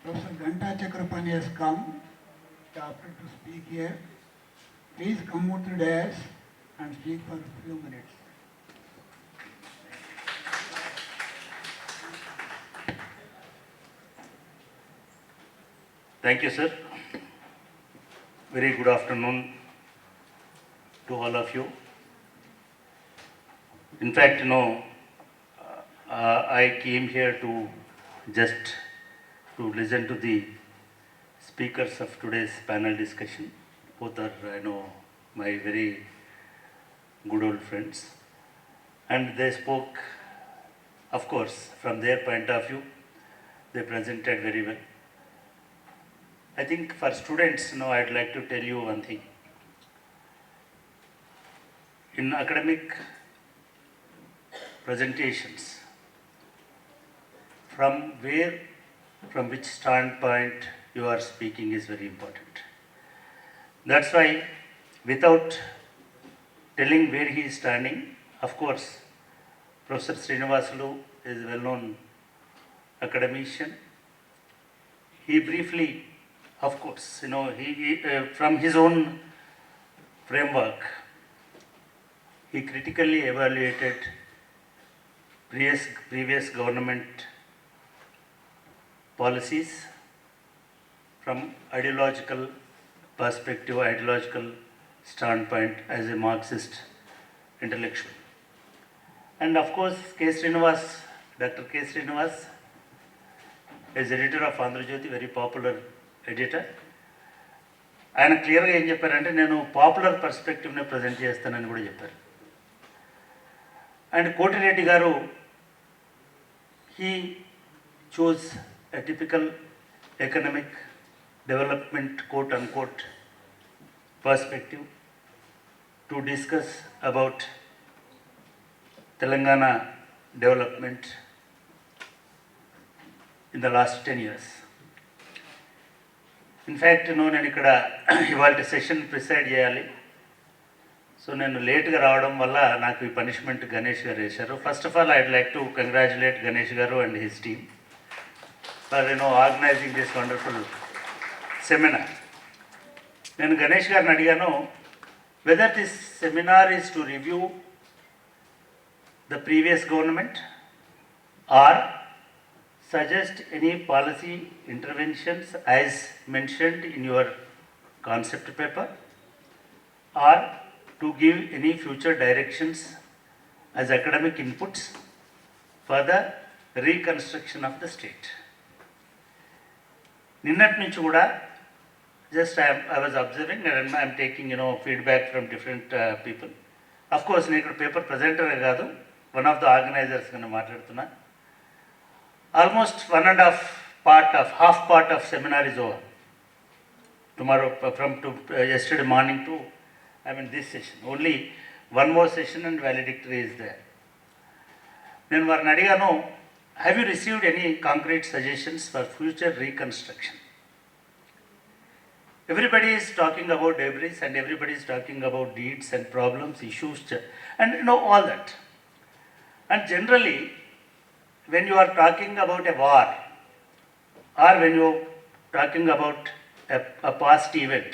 Professor Ghanta Chakrapani has come after to speak here. Please come out to the dais and speak for a few minutes. Thank you, sir. Very good afternoon to all of you. In fact, I came here to just to listen to the speakers of today's panel discussion. Both are, my very good old friends. And they spoke, of course, from their point of view. They presented very well. I think for students, I'd like to tell you one thing. In academic presentations, from which standpoint you are speaking is very important. That's why, without telling where he is standing, of course, Professor Srinivasulu is a well-known academician. He briefly, of course, he from his own framework, he critically evaluated previous government policies from ideological perspective, ideological standpoint as a Marxist intellectual. And of course, Dr. K. Srinivas is editor of Andhra Jyoti, very popular editor. ఆయన క్లియర్గా ఏం చెప్పారంటే నేను popular పర్స్పెక్టివ్ని present చేస్తానని కూడా చెప్పారు. And Koti Reddy గారు he chose a typical economic development quote unquote perspective to discuss about Telangana development in the last 10 years. In fact, నేను ఇక్కడ ఇవాళ సెషన్ ప్రిసైడ్ చేయాలి. సో నేను లేట్గా రావడం వల్ల నాకు ఈ పనిష్మెంట్ గణేష్ గారు వేశారు. First of all I'd like to congratulate Ganesh garu and his team for organizing this wonderful seminar. నేను గణేష్ గారిని అడిగాను, whether this seminar is to review the previous government or suggest any policy interventions as mentioned in your concept paper, or to give any future directions as academic inputs for the reconstruction of the state. నిన్నటి నుంచి కూడా just I was observing and I am taking feedback from different people. Of course, నేను ఇక్కడ paper presenter కాదు, one of the organisers గా మాట్లాడుతున్నా. Almost half part of seminar is over. Tomorrow, yesterday morning to, this session. Only one more session and valedictory is there. Then varini adiganu, have you received any concrete suggestions for future reconstruction? Everybody is talking about debris and everybody is talking about deeds and problems, issues, and all that. And generally, when you are talking about a war or when you are talking about a past event,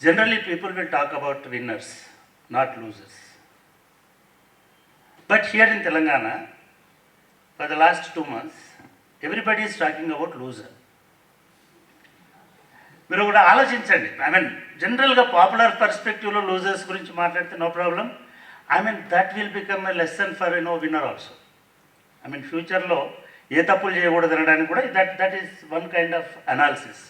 generally people will talk about winners, not losers. But here in Telangana, for the last 2 months, everybody is talking about loser. మీరు కూడా ఆలోచించండి. జనరల్గా popular పర్స్పెక్టివ్లో losers గురించి మాట్లాడితే no problem. That will become a lesson for winner also. ఫ్యూచర్లో ఏ తప్పులు చేయకూడదు అనడానికి కూడా that is one kind of analysis.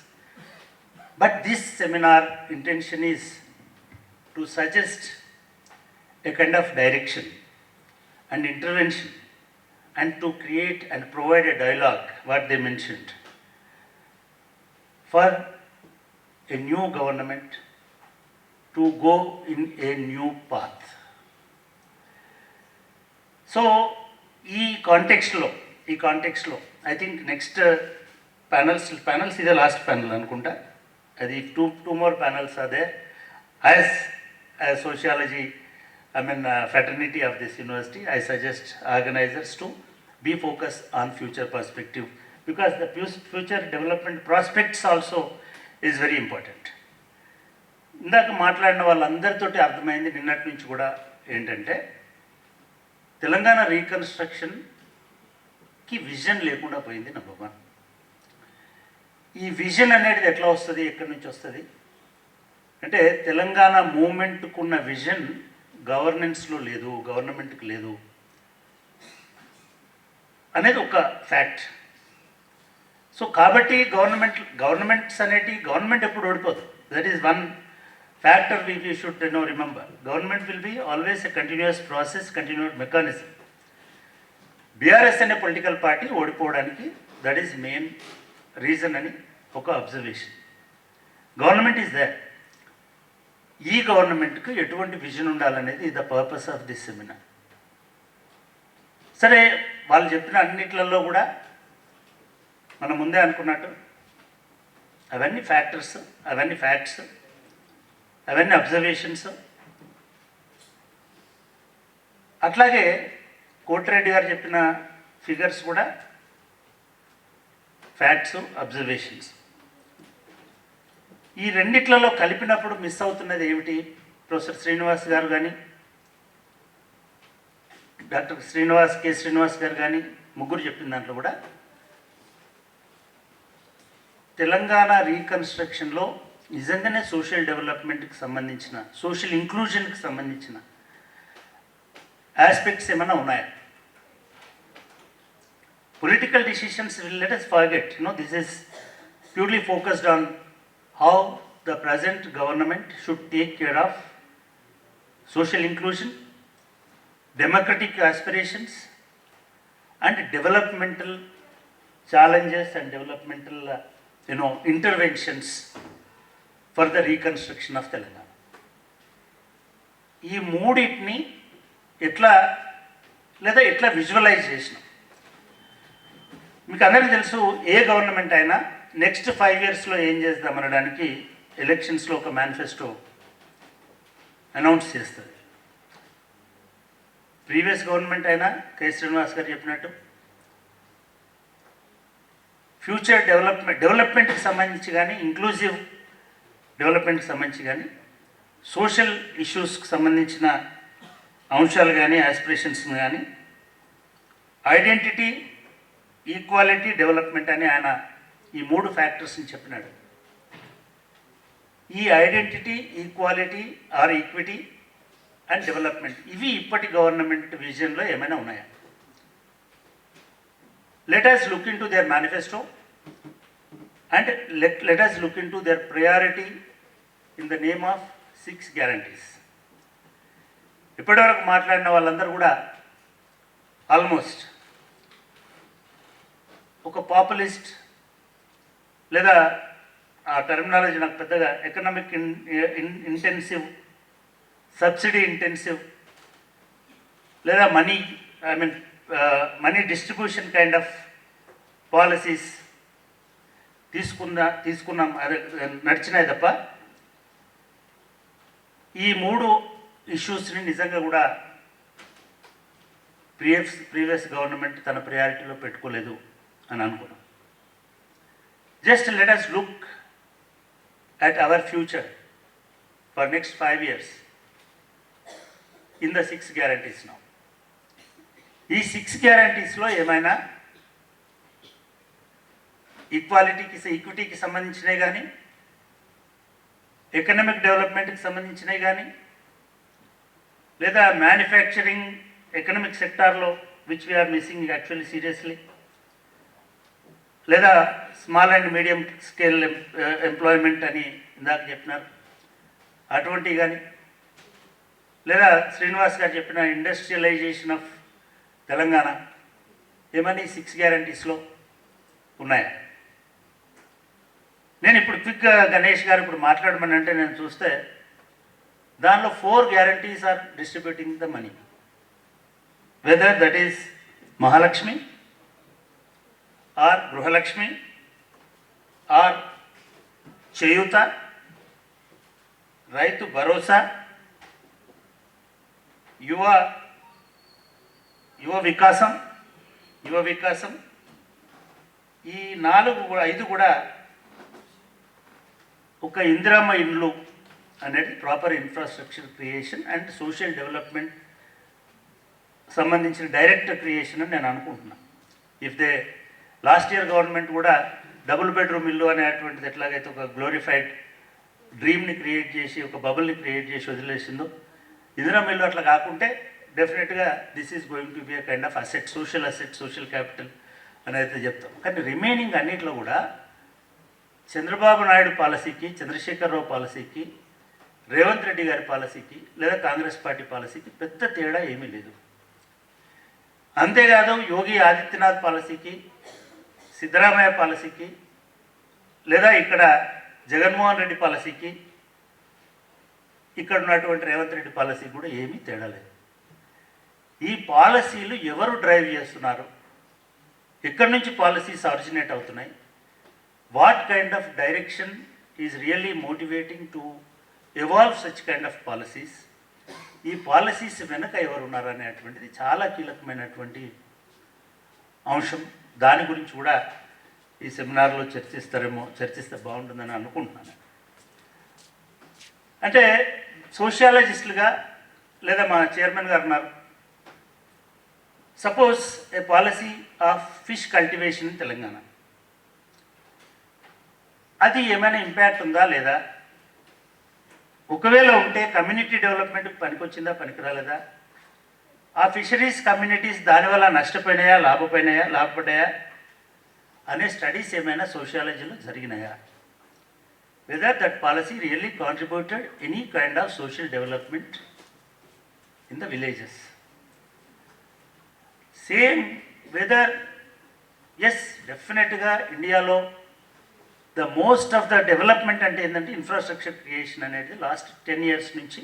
But this seminar intention is to suggest a kind of direction and intervention and to create and provide a dialogue, what they mentioned, for a new government to go in a new path. So, ఈ కాంటెక్స్ట్లో I think next panels ఇదే last panel అనుకుంటా. అది two more panels అదే as sociology fraternity of this university. I suggest organizers to be focused on future perspective because the future development prospects also is very important. ఇందాక మాట్లాడిన వాళ్ళందరితోటి అర్థమైంది నిన్నటి నుంచి కూడా ఏంటంటే తెలంగాణ రీకన్స్ట్రక్షన్కి విజన్ లేకుండా పోయింది నెంబర్ వన్. ఈ విజన్ అనేది ఎట్లా వస్తుంది, ఎక్కడి నుంచి వస్తుంది అంటే తెలంగాణ మూమెంట్కున్న విజన్ గవర్నెన్స్లో లేదు, గవర్నమెంట్కి లేదు అనేది ఒక ఫ్యాక్ట్. సో కాబట్టి గవర్నమెంట్స్ అనేటి గవర్నమెంట్ ఎప్పుడు ఓడిపోదు. That is one factor we should remember. Government will be always a continuous process, continuous mechanism. BRS అనే పొలిటికల్ పార్టీ ఓడిపోవడానికి దట్ ఈస్ మెయిన్ రీజన్ అని ఒక అబ్జర్వేషన్. Government is there. ఈ గవర్నమెంట్కి ఎటువంటి విజన్ ఉండాలనేది the purpose of this seminar. సరే, వాళ్ళు చెప్పిన అన్నిట్లలో కూడా మనం ముందే అనుకున్నట్టు అవన్నీ ఫ్యాక్టర్స్, అవన్నీ ఫ్యాక్ట్స్, అవన్నీ అబ్జర్వేషన్స్. అట్లాగే కోటిరెడ్డి గారు చెప్పిన ఫిగర్స్ కూడా ఫ్యాక్ట్స్, అబ్జర్వేషన్స్. ఈ రెండిట్లలో కలిపినప్పుడు మిస్ అవుతున్నది ఏమిటి? ప్రొఫెసర్ శ్రీనివాస్ గారు కానీ, డాక్టర్ కె శ్రీనివాస్ గారు కానీ ముగ్గురు చెప్పిన దాంట్లో కూడా తెలంగాణ రీకన్స్ట్రక్షన్లో నిజంగానే సోషల్ డెవలప్మెంట్కి సంబంధించిన, సోషల్ ఇంక్లూజన్కి సంబంధించిన ఆస్పెక్ట్స్ ఏమైనా ఉన్నాయా? Political decisions, let us forget, this is purely focused on how the present government should take care of social inclusion, democratic aspirations, and developmental challenges and developmental, interventions for the reconstruction of Telangana. ఈ మూడింటిని ఎట్లా visualise చేసినాం? మీకు అందరికీ తెలుసు, ఏ government అయినా next 5 yearsలో ఏం చేద్దామనడానికి ఎలక్షన్స్లో ఒక మేనిఫెస్టో అనౌన్స్ చేస్తుంది. ప్రీవియస్ గవర్నమెంట్ అయినా కె శ్రీనివాస్ గారు చెప్పినట్టు ఫ్యూచర్ డెవలప్మెంట్కి సంబంధించి కానీ, ఇంక్లూజివ్ డెవలప్మెంట్కి సంబంధించి కానీ, సోషల్ ఇష్యూస్కి సంబంధించిన అంశాలు కానీ, ఆస్పిరేషన్స్ కానీ, ఐడెంటిటీ, ఈక్వాలిటీ, డెవలప్మెంట్ అని ఆయన ఈ 3 ఫ్యాక్టర్స్ని చెప్పినాడు. ఈ identity, equality are equity and development, ఇవి ఇప్పటి గవర్నమెంట్ విజన్లో ఏమైనా ఉన్నాయా? Let us look into their manifesto and let us look into their priority in the name of 6 guarantees. ఇప్పటివరకు మాట్లాడిన వాళ్ళందరూ కూడా ఆల్మోస్ట్ ఒక పాపులిస్ట్, లేదా ఆ టర్మినాలజీ నాకు పెద్దగా ఎకనామిక్ ఇంటెన్సివ్, సబ్సిడీ ఇంటెన్సివ్, లేదా money distribution kind of policies తీసుకున్నాం, అదే నడిచినాయి తప్ప ఈ 3 ఇష్యూస్ని నిజంగా కూడా ప్రీవియస్ గవర్నమెంట్ తన ప్రయారిటీలో పెట్టుకోలేదు అని అనుకున్నాం. Just let us look at our future for next 5 years in the 6 guarantees now. ఈ 6 guaranteesలో ఏమైనా ఈక్విటీకి సంబంధించినవి కానీ, ఎకనామిక్ డెవలప్మెంట్కి సంబంధించినవి కానీ, లేదా మ్యానుఫ్యాక్చరింగ్ ఎకనామిక్ సెక్టార్లో which we are missing actually seriously, లేదా small and medium scale employment అని ఇందాక చెప్పినారు, అటువంటివి కానీ, లేదా శ్రీనివాస్ గారు చెప్పిన ఇండస్ట్రియలైజేషన్ ఆఫ్ తెలంగాణ, ఏమని 6 guaranteesలో ఉన్నాయా? నేను ఇప్పుడు క్విక్గా గణేష్ గారు ఇప్పుడు మాట్లాడమని అంటే నేను చూస్తే దానిలో 4 guarantees are distributing the money, whether that is Mahalakshmi or Gruhalakshmi or Cheyutha, Rythu భరోసా, యువ వికాసం. ఈ 5 కూడా ఒక ఇందిరమ్మ ఇండ్లు అనేది proper infrastructure creation and social development సంబంధించిన డైరెక్ట్ క్రియేషన్ అని నేను అనుకుంటున్నాను. If they last year government కూడా డబుల్ బెడ్రూమ్ ఇల్లు అనేటువంటిది ఎట్లాగైతే ఒక గ్లోరిఫైడ్ డ్రీమ్ని క్రియేట్ చేసి ఒక బబుల్ని క్రియేట్ చేసి వదిలేసిందో, ఇందిరమ్మ ఇల్లు అట్లా కాకుంటే డెఫినెట్గా this is going to be a kind of asset, social capital అని అయితే చెప్తాం. కానీ రిమైనింగ్ అన్నింటిలో కూడా చంద్రబాబు నాయుడు పాలసీకి, చంద్రశేఖరరావు పాలసీకి, రేవంత్ రెడ్డి గారి పాలసీకి లేదా కాంగ్రెస్ పార్టీ పాలసీకి పెద్ద తేడా ఏమీ లేదు. అంతేకాదు యోగి ఆదిత్యనాథ్ పాలసీకి, సిద్ధరామయ్య పాలసీకి లేదా ఇక్కడ జగన్మోహన్ రెడ్డి పాలసీకి, ఇక్కడ ఉన్నటువంటి రేవంత్ రెడ్డి పాలసీకి కూడా ఏమీ తేడా లేదు. ఈ పాలసీలు ఎవరు డ్రైవ్ చేస్తున్నారు, ఎక్కడి నుంచి పాలసీస్ ఆరిజినేట్ అవుతున్నాయి, what kind of direction is really motivating to evolve such kind of policies, ఈ పాలసీస్ వెనక ఎవరు ఉన్నారు అనేటువంటిది చాలా కీలకమైనటువంటి అంశం. దాని గురించి కూడా ఈ సెమినార్లో చర్చిస్తే బాగుంటుందని అనుకుంటున్నాను. అంటే సోషియాలజిస్టులుగా లేదా మా చైర్మన్ గారు ఉన్నారు, suppose A policy of fish cultivation in Telangana, అది ఏమైనా ఇంపాక్ట్ ఉందా లేదా, ఒకవేళ ఉంటే కమ్యూనిటీ డెవలప్మెంట్కి పనికొచ్చిందా పనికిరాలేదా, ఆ ఫిషరీస్ కమ్యూనిటీస్ దానివల్ల నష్టపోయినాయా లాభపడ్డాయా అనే స్టడీస్ ఏమైనా సోషియాలజీలో జరిగినాయా, whether that policy really contributed any kind of social development in the villages. Same whether as డెఫినెట్గా ఇండియాలో the most of the development అంటే ఏంటంటే ఇన్ఫ్రాస్ట్రక్చర్ క్రియేషన్ అనేది లాస్ట్ 10 years నుంచి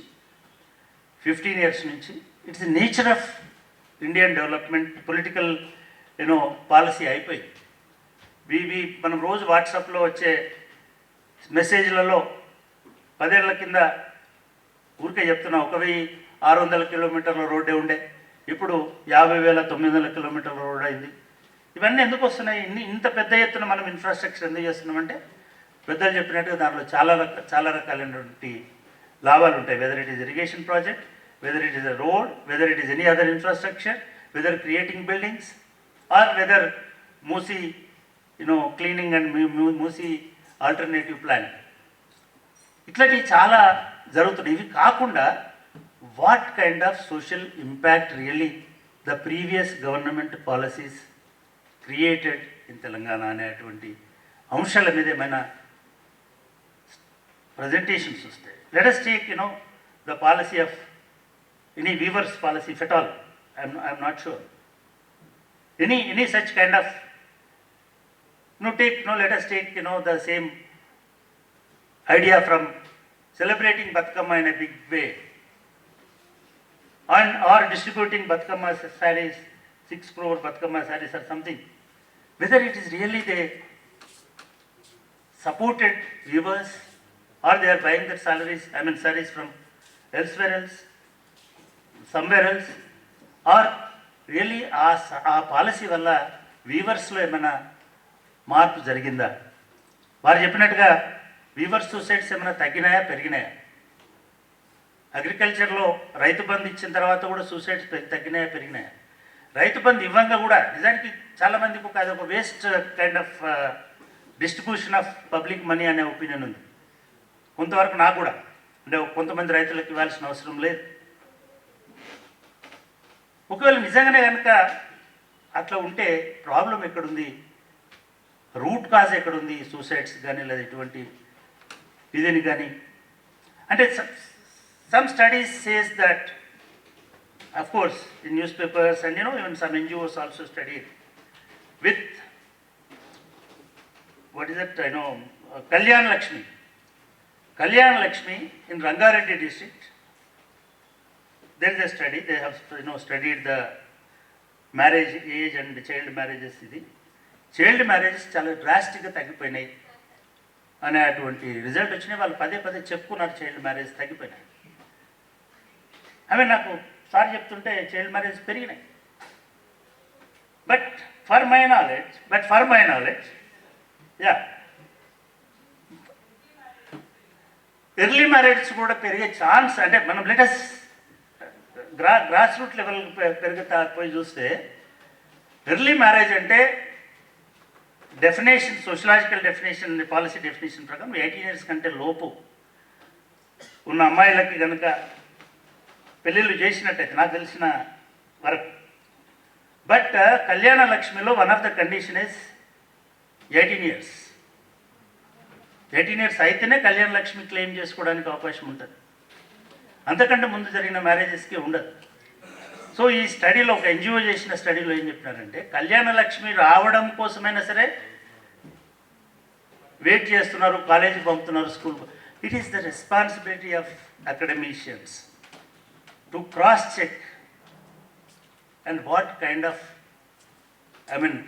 15 years నుంచి it's the nature of Indian development, political policy అయిపోయింది. మనం రోజు వాట్సాప్లో వచ్చే మెసేజ్లలో 10 ఏళ్ల కింద ఊరికే చెప్తున్నా 1600 కిలోమీటర్ల రోడ్డే ఉండే, ఇప్పుడు 50,900 కిలోమీటర్ల రోడ్ అయింది. ఇవన్నీ ఎందుకు వస్తున్నాయి? ఇంత పెద్ద ఎత్తున మనం ఇన్ఫ్రాస్ట్రక్చర్ ఎందుకు చేస్తున్నామంటే పెద్దలు చెప్పినట్టుగా దాంట్లో చాలా రకాలైనటువంటి లాభాలు ఉంటాయి. Whether it is irrigation project, whether it is a road, whether it is any other infrastructure, whether creating buildings or whether Musi cleaning and Musi alternative plan, ఇట్లాంటివి చాలా జరుగుతున్నాయి. ఇవి కాకుండా what kind of social impact really the previous government policies created in Telangana అనేటువంటి అంశాల మీద ఏమైనా presentations వస్తాయి. Let us take the policy of any weaver's policy if at all. I'm not sure any such kind of let us take the same idea from celebrating Batkama in a big way or distributing Batkama sarees, 6 crore Batkama sarees or something, whether it is really they supported weavers or they are buying their sarees from elsewhere else, somewhere else, or really ఆ policy వల్ల వీవర్స్లో ఏమైనా మార్పు జరిగిందా? వారు చెప్పినట్టుగా weavers suicides ఏమైనా తగ్గినాయా పెరిగినాయా? అగ్రికల్చర్లో రైతు బంధు ఇచ్చిన తర్వాత కూడా సూసైడ్స్ తగ్గినాయా పెరిగినాయా? రైతు బంధు ఇవ్వంగా కూడా నిజానికి చాలామందికి అదొక waste kind of distribution of public money అనే ఒపీనియన్ ఉంది. కొంతవరకు నాకు కూడా అంటే కొంతమంది రైతులకు ఇవ్వాల్సిన అవసరం లేదు. ఒకవేళ నిజంగానే కనుక అట్లా ఉంటే ప్రాబ్లం ఎక్కడుంది, రూట్ కాజ్ ఎక్కడుంది, సూసైడ్స్ కానీ లేదా ఇటువంటి ఇదని కానీ అంటే some studies says that of course in newspapers and even some NGOs also studied with what is it Kalyan Lakshmi in Rangareddy district. There is a study, they have studied the marriage age and child marriages. Child marriages చాలా డ్రాస్టిక్గా తగ్గిపోయినాయి అనేటువంటి result వచ్చినాయి. వాళ్ళు పదే చెప్పుకున్నారు child marriage తగ్గిపోయినాయి. నాకు sir చెప్తుంటే చైల్డ్ మ్యారేజ్ పెరిగినాయి. But for my knowledge yeah, early marriage కూడా పెరిగే ఛాన్స్, అంటే మనం లేటెస్ట్ గ్రాస్ రూట్ లెవెల్ పెరుగుతా పోయి చూస్తే ఎర్లీ మ్యారేజ్ అంటే definition, sociological definition, policy definition ప్రకారం 18 years కంటే లోపు ఉన్న అమ్మాయిలకి కనుక పెళ్ళిళ్ళు చేసినట్టయితే నాకు తెలిసిన వరకు. బట్ కళ్యాణ లక్ష్మిలో one of the condition is 18 years. 18 years అయితేనే కళ్యాణ లక్ష్మి క్లెయిమ్ చేసుకోవడానికి అవకాశం ఉంటుంది, అంతకంటే ముందు జరిగిన మ్యారేజెస్కి ఉండదు. సో ఈ స్టడీలో, ఒక ఎన్జిఓ చేసిన స్టడీలో ఏం చెప్పినారంటే, కళ్యాణ లక్ష్మి రావడం కోసమైనా సరే వెయిట్ చేస్తున్నారు, కాలేజీకి పంపుతున్నారు, school. It is the responsibility of academicians to cross check and what kind of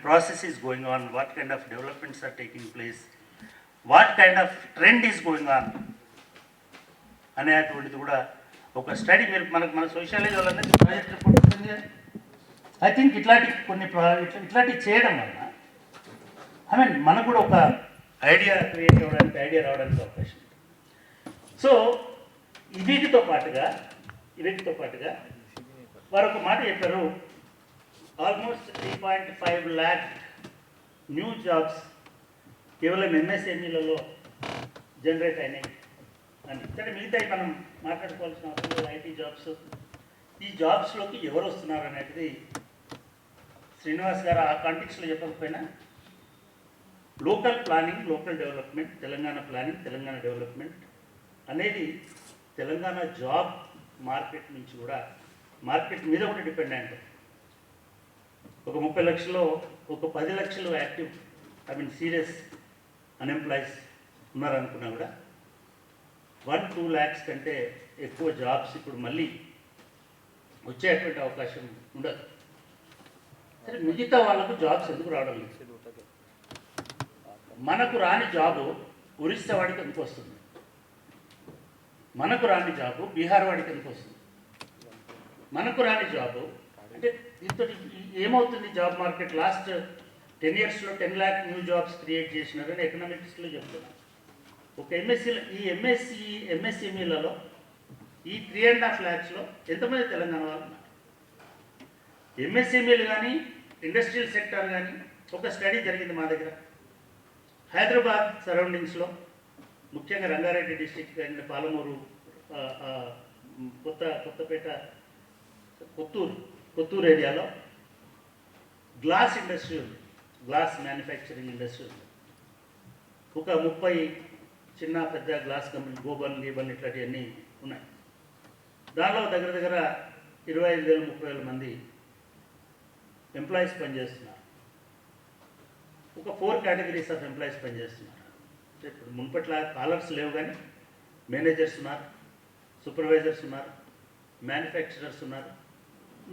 process is going on, what kind of developments are taking place, what kind of trend is going on అనేటువంటిది కూడా ఒక study. మీరు మన sociology వాళ్ళందరికీ project report ఉంటుంది కదా. I think ఇట్లాంటివి చేయడం వల్ల మనకు కూడా ఒక ఐడియా క్రియేట్ అవ్వడానికి, ఐడియా రావడానికి అవకాశం ఉంది. సో వీటితో పాటుగా వారు ఒక మాట చెప్పారు, ఆల్మోస్ట్ 3.5 lakh న్యూ జాబ్స్ కేవలం ఎంఎస్ఎంఈలలో జనరేట్ అయినాయి అని. సరే, మిగతా మనం మాట్లాడుకోవాల్సిన అవసరం లేదు. ఐటీ జాబ్స్, ఈ జాబ్స్లోకి ఎవరు వస్తున్నారు అనేది శ్రీనివాస్ గారు ఆ కాంటెక్స్లో చెప్పకపోయినా, local planning, local development, Telangana planning, Telangana development అనేది తెలంగాణ జాబ్ మార్కెట్ నుంచి కూడా, మార్కెట్ మీద కూడా డిపెండెంట్. ఒక 30 లక్షల్లో ఒక 10 లక్షలు యాక్టివ్ సీరియస్ అన్ఎంప్లాయీస్ ఉన్నారనుకున్నా కూడా 1-2 lakhs కంటే ఎక్కువ జాబ్స్ ఇప్పుడు మళ్ళీ వచ్చేటువంటి అవకాశం ఉండదు. సరే, మిగతా వాళ్ళకు జాబ్స్ ఎందుకు రావడం లేదు? మనకు రాని జాబు ఒరిస్సా వాడికి ఎందుకు వస్తుంది? మనకు రాని జాబు బీహార్ వాడికి ఎందుకు వస్తుంది? మనకు రాని జాబు అంటే దీంతో ఏమవుతుంది? Job market last 10 yearsలో 10 lakh new jobs create చేసినారని ఎకనామిక్స్లో చెప్తున్నారు. ఒక ఎంఎస్ఎంఈలలో ఈ 3.5 lakhsలో ఎంతమంది తెలంగాణ వాళ్ళు ఉన్నారు? ఎంఎస్ఎంఈలు కానీ, ఇండస్ట్రియల్ సెక్టార్ కానీ, ఒక స్టడీ జరిగింది మా దగ్గర హైదరాబాద్ సరౌండింగ్స్లో, ముఖ్యంగా రంగారెడ్డి డిస్టిక్ అండ్ పాలమూరు, కొత్తపేట, కొత్తూరు ఏరియాలో గ్లాస్ ఇండస్ట్రీ ఉంది, గ్లాస్ మ్యానుఫ్యాక్చరింగ్ ఇండస్ట్రీ ఉంది. ఒక 30 చిన్న పెద్ద గ్లాస్ కంపెనీ, గోబన్ ఇట్లాంటివన్నీ ఉన్నాయి. దానిలో దగ్గర 25,000-30,000 మంది ఎంప్లాయీస్ పనిచేస్తున్నారు. ఒక 4 categories ఆఫ్ ఎంప్లాయీస్ పనిచేస్తున్నారు. ఇప్పుడు మున్పట్ల కాలర్స్ లేవు, కానీ మేనేజర్స్ ఉన్నారు, సూపర్వైజర్స్ ఉన్నారు, మ్యానుఫ్యాక్చరర్స్ ఉన్నారు,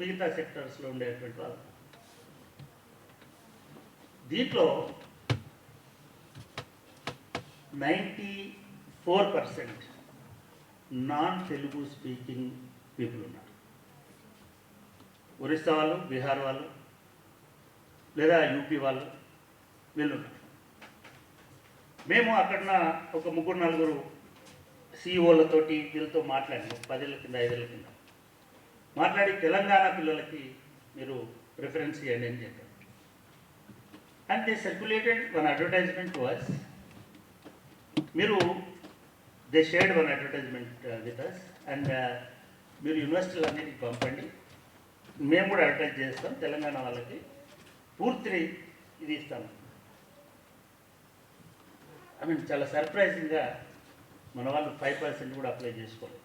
మిగతా సెక్టర్స్లో ఉండేటువంటి వాళ్ళు. దీంట్లో 94% నాన్ తెలుగు స్పీకింగ్ పీపుల్ ఉన్నారు. ఒరిస్సా వాళ్ళు, బీహార్ వాళ్ళు, లేదా యూపీ వాళ్ళు, వీళ్ళు ఉన్నారు. మేము అక్కడ ఒక 3-4 సిఇఓలతోటి వీళ్ళతో మాట్లాడినాం 10 ఏళ్ళ కింద, 5 ఏళ్ళ కింద మాట్లాడి, తెలంగాణ పిల్లలకి మీరు ప్రిఫరెన్స్ ఇవ్వండి అని చెప్పారు. And they circulated one advertisement to us. They shared one advertisement with us. And మీరు యూనివర్సిటీలు అన్నిటికి పంపండి, మేము కూడా అడ్వర్టైజ్ చేస్తాం, తెలంగాణ వాళ్ళకి పూర్తి ఇది ఇస్తాము. చాలా సర్ప్రైజింగ్గా మన వాళ్ళు 5% కూడా అప్లై చేసుకోలేదు.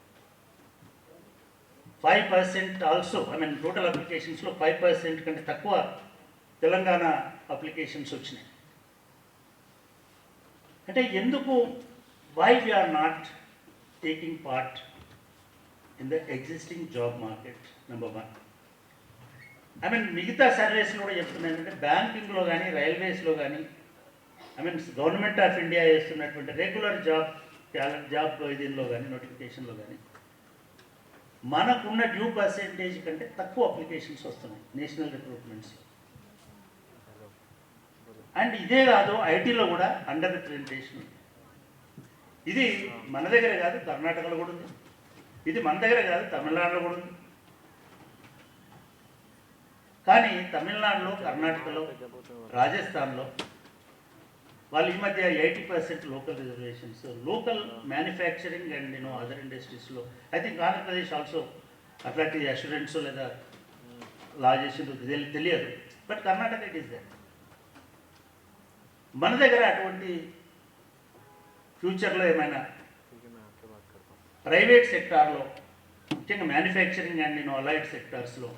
5% ఆల్సో, టోటల్ అప్లికేషన్స్లో 5% కంటే తక్కువ తెలంగాణ అప్లికేషన్స్ వచ్చినాయి. అంటే ఎందుకు? Why we are not taking part in the existing job market, number 1. మిగతా సర్వీస్లో కూడా చెప్తున్నాయి ఏంటంటే, బ్యాంకింగ్లో కానీ, రైల్వేస్లో కానీ, గవర్నమెంట్ ఆఫ్ ఇండియా చేస్తున్నటువంటి రెగ్యులర్ జాబ్ దీనిలో కానీ, నోటిఫికేషన్లో కానీ మనకున్న డ్యూ పర్సెంటేజ్ కంటే తక్కువ అప్లికేషన్స్ వస్తున్నాయి నేషనల్ రిక్రూట్మెంట్స్లో. అండ్ ఇదే కాదు, ఐటీలో కూడా అండర్ రిప్రజెంటేషన్ ఉంది. ఇది మన దగ్గర కాదు, కర్ణాటకలో కూడా ఉంది. ఇది మన దగ్గర కాదు, తమిళనాడులో కూడా ఉంది. కానీ తమిళనాడులో, కర్ణాటకలో, రాజస్థాన్లో వాళ్ళు ఈ మధ్య 80% local reservations, local manufacturing and other ఇండస్ట్రీస్లో. ఐ థింక్ ఆంధ్రప్రదేశ్ ఆల్సో అట్లాంటి అష్యూరెన్స్ లేదా లా చేసిందో తెలియదు, but Karnataka it is that. మన దగ్గర అటువంటి ఫ్యూచర్లో ఏమైనా ప్రైవేట్ సెక్టార్లో, ముఖ్యంగా మ్యానుఫ్యాక్చరింగ్ అండ్ అలైడ్ సెక్టార్స్లో,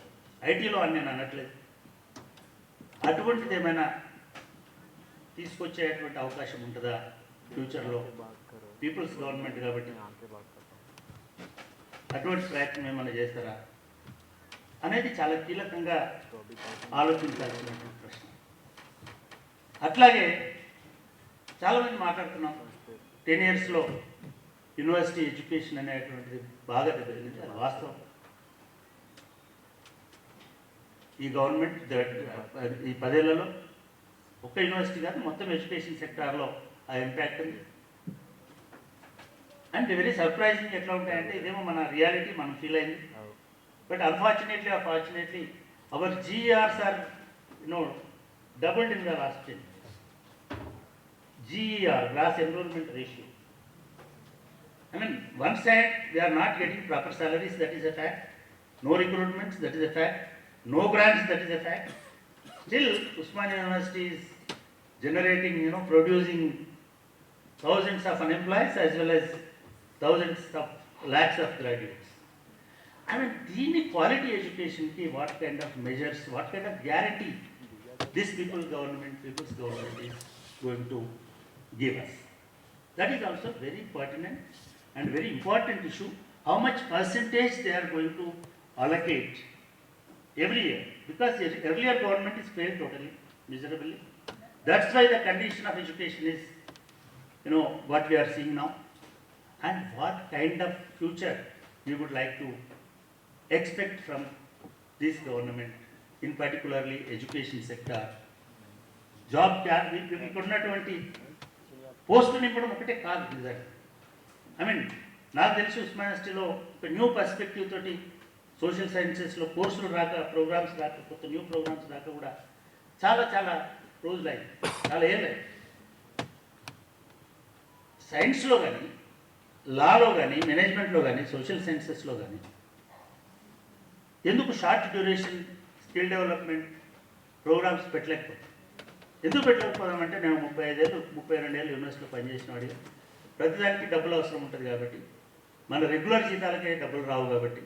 ఐటీలో అని నేను అనట్లేదు, అటువంటిది ఏమైనా తీసుకొచ్చేటువంటి అవకాశం ఉంటుందా ఫ్యూచర్లో? పీపుల్స్ గవర్నమెంట్ కాబట్టి అటువంటి ప్రయత్నం ఏమైనా చేస్తారా అనేది చాలా కీలకంగా ఆలోచించాల్సినటువంటి ప్రశ్న. అట్లాగే చాలామంది మాట్లాడుతున్నాం 10 yearsలో యూనివర్సిటీ ఎడ్యుకేషన్ అనేటువంటిది బాగా దెబ్బతింది. అది వాస్తవం. ఈ గవర్నమెంట్ ఈ 10 ఏళ్లలో ఒక్క యూనివర్సిటీ కాదు, మొత్తం ఎడ్యుకేషన్ సెక్టార్లో ఆ ఇంపాక్ట్ ఉంది. అండ్ వెరీ సర్ప్రైజింగ్ ఎట్లా ఉంటాయంటే, ఇదేమో మన రియాలిటీ, మనం ఫీల్ అయింది. But unfortunately or fortunately our GERs are doubled in the last 10 years. GER, gross enrollment ratio. I mean, one side we are not getting proper salaries, that is a fact. No recruitments, that is a fact. No grants, that is a fact. Still, Osmania University is generating, producing thousands of unemployed as well as thousands of lakhs of graduates. I mean, the quality education ki what kind of measures, what kind of guarantee this people's government is going to give us? That is also very pertinent and very important issue. How much percentage they are going to allocate every year? Because the earlier government is failed totally, miserably. That's why the condition of education is, what we are seeing now. And what kind of future we would like to expect from this government, in particularly education sector. Job ఉన్నటువంటి పోస్టులు నింపడం ఒకటే కాదు నిజంగా. I mean, నాకు తెలిసి ఉస్మానియా యూనివర్సిటీలో ఒక న్యూ పర్స్పెక్టివ్ తోటి సోషల్ సైన్సెస్లో కోర్సులు రాక, ప్రోగ్రామ్స్ రాక, కొత్త న్యూ ప్రోగ్రామ్స్ రాక కూడా చాలా చాలా రోజులు అయింది, చాలా ఏళ్ళైంది. సైన్స్లో కానీ, లాలో కానీ, మేనేజ్మెంట్లో కానీ, సోషల్ సైన్సెస్లో కానీ ఎందుకు short duration skill development programs పెట్టలేకపోతాం? ఎందుకు పెట్టలేకపోదామంటే, నేను 32 ఏళ్ళు యూనివర్సిటీలో పనిచేసిన వాడిగా, ప్రతిదానికి డబ్బులు అవసరం ఉంటుంది కాబట్టి, మన రెగ్యులర్ జీతాలకే డబ్బులు రావు కాబట్టి,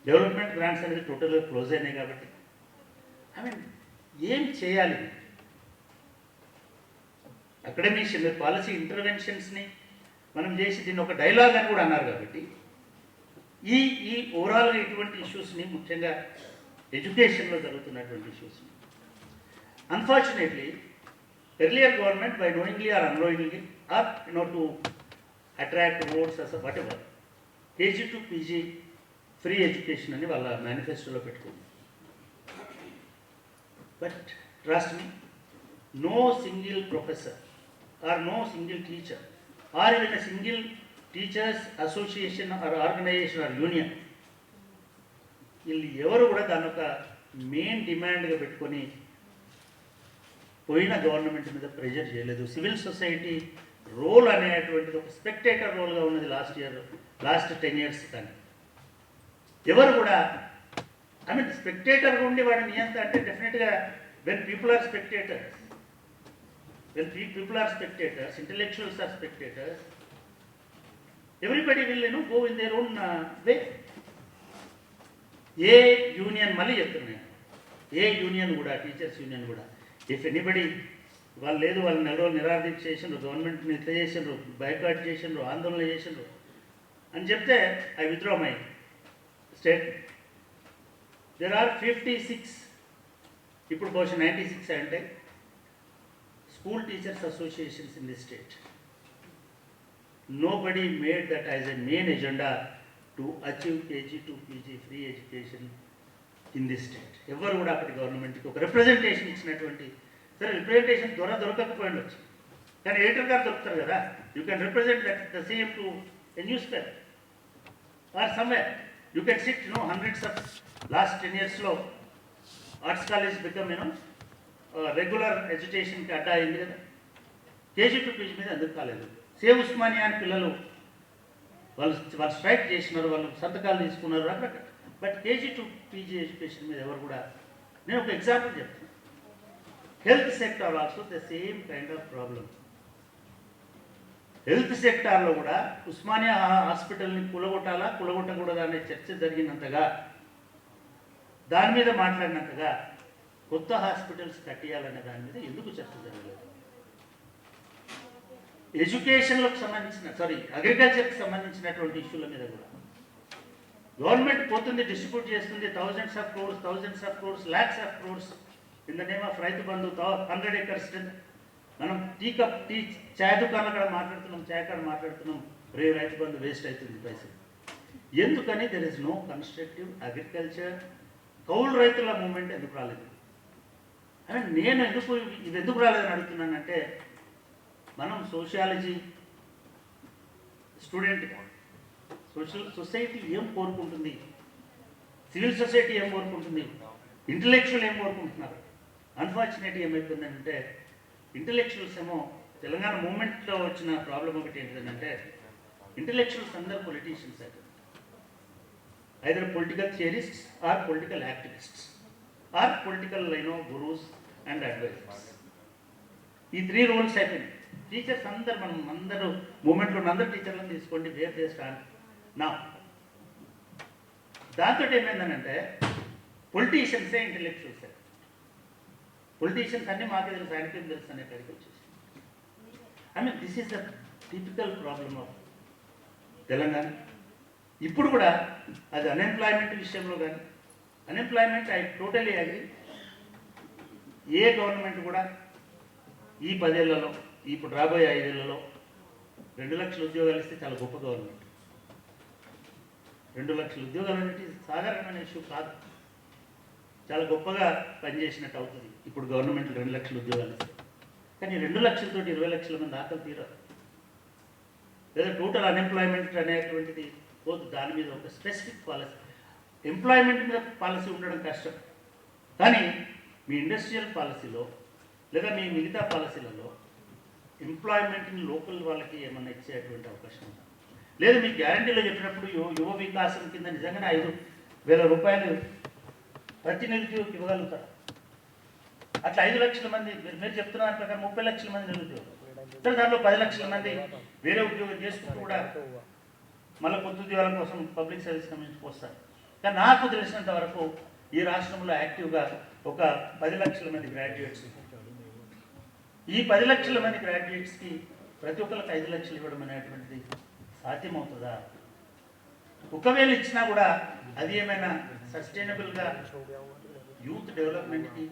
డెవలప్మెంట్ గ్రాంట్స్ అనేది టోటల్గా క్లోజ్ అయినాయి కాబట్టి, ఐ మీన్ ఏం చేయాలి? అకాడమిషియన్ పాలసీ ఇంటర్వెన్షన్స్ని మనం చేసి దీన్ని ఒక డైలాగ్ అని కూడా అన్నారు కాబట్టి, ఈ ఓవరాల్గా ఇటువంటి ఇష్యూస్ని, ముఖ్యంగా ఎడ్యుకేషన్లో జరుగుతున్నటువంటి ఇష్యూస్ని, unfortunately earlier government by knowingly or unknowingly or to attract votes as a whatever, KG to PG free education అని వాళ్ళ మేనిఫెస్టోలో పెట్టుకుంది. But trust me, no single professor or no single teacher or even a single teachers association or organization or union, వీళ్ళు ఎవరు కూడా దాని ఒక main డిమాండ్గా పెట్టుకొని పోయిన గవర్నమెంట్ మీద ప్రెషర్ చేయలేదు. సివిల్ సొసైటీ రోల్ అనేటువంటిది ఒక స్పెక్టేటర్ రోల్గా ఉన్నది లాస్ట్ 10 years. కానీ ఎవరు కూడా, ఐ మీన్, స్పెక్టేటర్గా ఉండి వాడిని నియంత్రణ అంటే డెఫినెట్గా when people are spectators, intellectuals are spectators, everybody will go in their own way. ఏ యూనియన్, మళ్ళీ చెప్తున్నాను, ఏ యూనియన్ కూడా, టీచర్స్ యూనియన్ కూడా, ఇఫ్ ఎనీబడి వాళ్ళు లేదు, వాళ్ళు 4 రోజులు నిరాదీక్ష చేసిండ్రు, గవర్నమెంట్ని ఎట్లా చేసిండ్రు, బైకాట్ చేసిండ్రు, ఆందోళన చేసిండ్రు అని చెప్తే I withdraw my statement. There are 56, ఇప్పుడు బహుశా 96 అంటే school teachers associations in the state. Nobody made that as a main agenda to achieve KG to PG free education in this state. ఎవరు కూడా అప్పటి గవర్నమెంట్కి ఒక రిప్రజెంటేషన్ ఇచ్చినటువంటి సరే రిప్రజెంటేషన్ దొరకకపోయి ఉండొచ్చు, కానీ ఎడిటర్ గారు దొరుకుతారు కదా. You can represent that the same to a newspaper or somewhere. You can sit hundreds of last 10 yearsలో ఆర్ట్స్ కాలేజ్ బికమ్ రెగ్యులర్ ఎడ్యుకేషన్కి అడ్డా అయింది కదా. కేజీ టు పీజీ మీద ఎందుకు కాలేదు? సేవ్ ఉస్మానియా అని పిల్లలు వాళ్ళు స్ట్రైక్ చేసినారు, వాళ్ళు సంతకాలు తీసుకున్నారు రకరకాల. But KG to PG education మీద ఎవరు కూడా. నేను ఒక ఎగ్జాంపుల్ చెప్తాను. Health sector also the same kind of problem. Health సెక్టార్లో కూడా ఉస్మానియా హాస్పిటల్ని కూలగొట్టకూడదా అనే చర్చ జరిగినంతగా, దాని మీద మాట్లాడినంతగా కొత్త హాస్పిటల్స్ కట్టియాలనే దాని మీద ఎందుకు చర్చ జరగలేదు? ఎడ్యుకేషన్లకు సంబంధించిన అగ్రికల్చర్కి సంబంధించినటువంటి ఇష్యూల మీద కూడా గవర్నమెంట్ పోతుంది, డిస్ట్రిబ్యూట్ చేస్తుంది thousands of crores, lakhs of crores in the name of Rythu Bandhu 100 acres. మనం టీ చాయ్ దుకాణాలు అక్కడ మాట్లాడుతున్నాం, చాయ్ కాడ మాట్లాడుతున్నాం, రైతు బంధు వేస్ట్ అవుతుంది పైసలు. ఎందుకని there is no constructive agriculture? కౌలు రైతుల మూమెంట్ ఎందుకు రాలేదు? అని నేను ఇది ఎందుకు రాలేదని అడుగుతున్నానంటే, మనం సోషియాలజీ స్టూడెంట్గా సొసైటీ ఏం కోరుకుంటుంది, సివిల్ సొసైటీ ఏం కోరుకుంటుంది, ఇంటలెక్చువల్ ఏం కోరుకుంటున్నారు? అన్ఫార్చునేట్గా ఏమైపోయిందంటే, ఇంటలెక్చువల్స్ ఏమో తెలంగాణ మూమెంట్లో వచ్చిన ప్రాబ్లం ఒకటి ఏంటంటే, ఇంటలెక్చువల్స్ అందరూ పొలిటీషియన్స్ అయితే, either political theorists or political activists or political gurus and advisers. ఈ 3 రోల్స్ అయిపోయినాయి. టీచర్స్ అందరూ మూమెంట్లో ఉన్న అందరు టీచర్లను తీసుకోండి, వేర్ దే స్టాండ్ నా. దాంతో ఏమైందనంటే, పొలిటీషియన్సే ఇంటలెక్చువల్సే. పొలిటీషియన్స్ అన్నీ మాకే తెలుసు, ఆయనకేం తెలుసు అనే కాడికి వచ్చేసి. This is the typical problem of Telangana. ఇప్పుడు కూడా అది అన్ఎంప్లాయ్మెంట్ విషయంలో కానీ, unemployment I totally agree. A government కూడా ఈ 10 ఏళ్లలో, ఇప్పుడు రాబోయే 5 ఏళ్లలో 2 లక్షల ఉద్యోగాలు ఇస్తే చాలా గొప్ప గవర్నమెంట్. 2 లక్షల ఉద్యోగాలు అనేది సాధారణమైన ఇష్యూ కాదు, చాలా గొప్పగా పనిచేసినట్టు అవుతుంది ఇప్పుడు గవర్నమెంట్ 2 లక్షల ఉద్యోగాలు ఇస్తే. కానీ 2 లక్షలతో 20 లక్షల మంది ఆకలి తీరారు. లేదా టోటల్ అన్ఎంప్లాయ్మెంట్ అనేటువంటిది పోదు. దాని మీద ఒక స్పెసిఫిక్ పాలసీ, ఎంప్లాయ్మెంట్ మీద పాలసీ ఉండడం కష్టం. కానీ మీ ఇండస్ట్రియల్ పాలసీలో లేదా మీ మిగతా పాలసీలలో ఎంప్లాయ్మెంట్ని లోకల్ వాళ్ళకి ఏమన్నా ఇచ్చేటువంటి అవకాశం ఉందా? లేదు మీ గ్యారంటీలో చెప్పినప్పుడు యువ వికాసం కింద నిజంగానే 5,000 రూపాయలు ప్రతి నిరుద్యోగికి ఇవ్వగలుగుతారు. అట్లా 5 లక్షల మంది మీరు చెప్తున్న దాని ప్రకారం 30 లక్షల మంది నిరుద్యోగులు, దాంట్లో 10 లక్షల మంది వేరే ఉద్యోగం చేసుకుంటూ కూడా మళ్ళీ కొత్త ఉద్యోగాల కోసం పబ్లిక్ సర్వీస్ కమిషన్కి వస్తారు. కానీ నాకు తెలిసినంత వరకు ఈ రాష్ట్రంలో యాక్టివ్గా ఒక 10 లక్షల మంది గ్రాడ్యుయేట్స్. ఈ 10 లక్షల మంది గ్రాడ్యుయేట్స్కి ప్రతి ఒక్కరికి 5 లక్షలు ఇవ్వడం అనేటువంటిది సాధ్యమవుతుందా? ఒకవేళ ఇచ్చినా కూడా అది ఏమైనా సస్టైనబుల్గా యూత్ డెవలప్మెంట్కి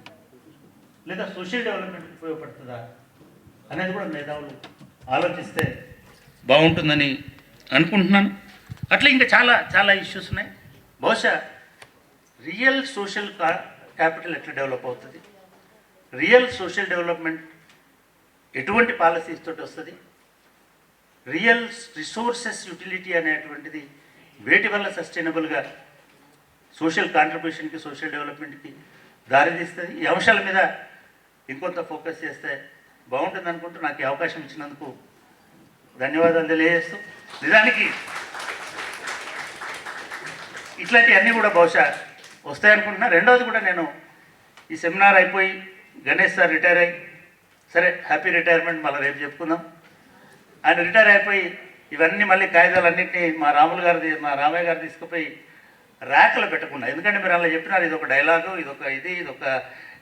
లేదా సోషల్ డెవలప్మెంట్కి ఉపయోగపడుతుందా అనేది కూడా మేధావులు ఆలోచిస్తే బాగుంటుందని అనుకుంటున్నాను. అట్లా ఇంకా చాలా చాలా ఇష్యూస్ ఉన్నాయి. బహుశా రియల్ సోషల్ క్యాపిటల్ ఎట్లా డెవలప్ అవుతుంది, రియల్ సోషల్ డెవలప్మెంట్ ఎటువంటి పాలసీస్ తోటి వస్తుంది, రియల్ రిసోర్సెస్ యూటిలిటీ అనేటువంటిది వేటి వల్ల సస్టైనబుల్గా సోషల్ కాంట్రిబ్యూషన్కి సోషల్ డెవలప్మెంట్కి దారితీస్తుంది. ఈ అంశాల మీద ఇంకొంత ఫోకస్ చేస్తే బాగుంటుంది అనుకుంటూ నాకు ఈ అవకాశం ఇచ్చినందుకు ధన్యవాదాలు తెలియజేస్తూ, నిజానికి ఇట్లాంటివన్నీ కూడా బహుశా వస్తాయనుకుంటున్నా. రెండవది కూడా నేను ఈ సెమినార్ అయిపోయి గణేష్ సార్ రిటైర్ అయ్యి, సరే హ్యాపీ రిటైర్మెంట్ మళ్ళీ రేపు చెప్పుకుందాం. ఆయన రిటైర్ అయిపోయి ఇవన్నీ మళ్ళీ కాగితాలన్నింటినీ మా రామయ్య గారు తీసుకుపోయి ర్యాక్లో పెట్టకుండా, ఎందుకంటే మీరు అలా చెప్పినారు, ఇదొక డైలాగు, ఇదొక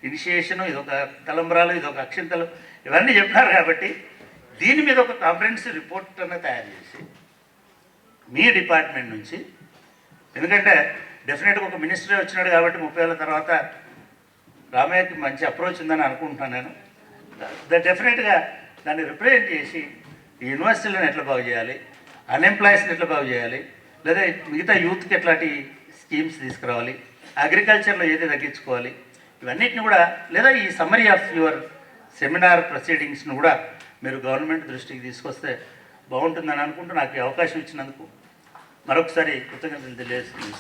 ఇనిషియేషను, ఇదొక తలంబరాలు, ఇదొక అక్షింతలు, ఇవన్నీ చెప్పినారు. కాబట్టి దీని మీద ఒక కాంప్రహెన్సివ్ రిపోర్ట్ అన్న తయారు చేసి మీ డిపార్ట్మెంట్ నుంచి, ఎందుకంటే డెఫినెట్గా ఒక మినిస్టరే వచ్చినాడు కాబట్టి 30 ఏళ్ళ తర్వాత రామయ్యకి మంచి అప్రోచ్ ఉందని అనుకుంటున్నాను నేను. డెఫినెట్గా దాన్ని రిప్రజెంట్ చేసి ఈ యూనివర్సిటీలను ఎట్లా బాగు చేయాలి, అన్ఎంప్లాయీస్ని ఎట్లా బాగు చేయాలి, లేదా మిగతా యూత్కి ఎట్లాంటి స్కీమ్స్ తీసుకురావాలి, అగ్రికల్చర్లో ఏది తగ్గించుకోవాలి, ఇవన్నిటిని కూడా, లేదా ఈ సమ్మరీ ఆఫ్ యువర్ సెమినార్ ప్రొసీడింగ్స్ను కూడా మీరు గవర్నమెంట్ దృష్టికి తీసుకొస్తే బాగుంటుందని అనుకుంటూ నాకు ఈ అవకాశం ఇచ్చినందుకు మరొకసారి కృతజ్ఞతలు తెలియజేస్తుంది.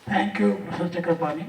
Thank you, Professor Chakrapani.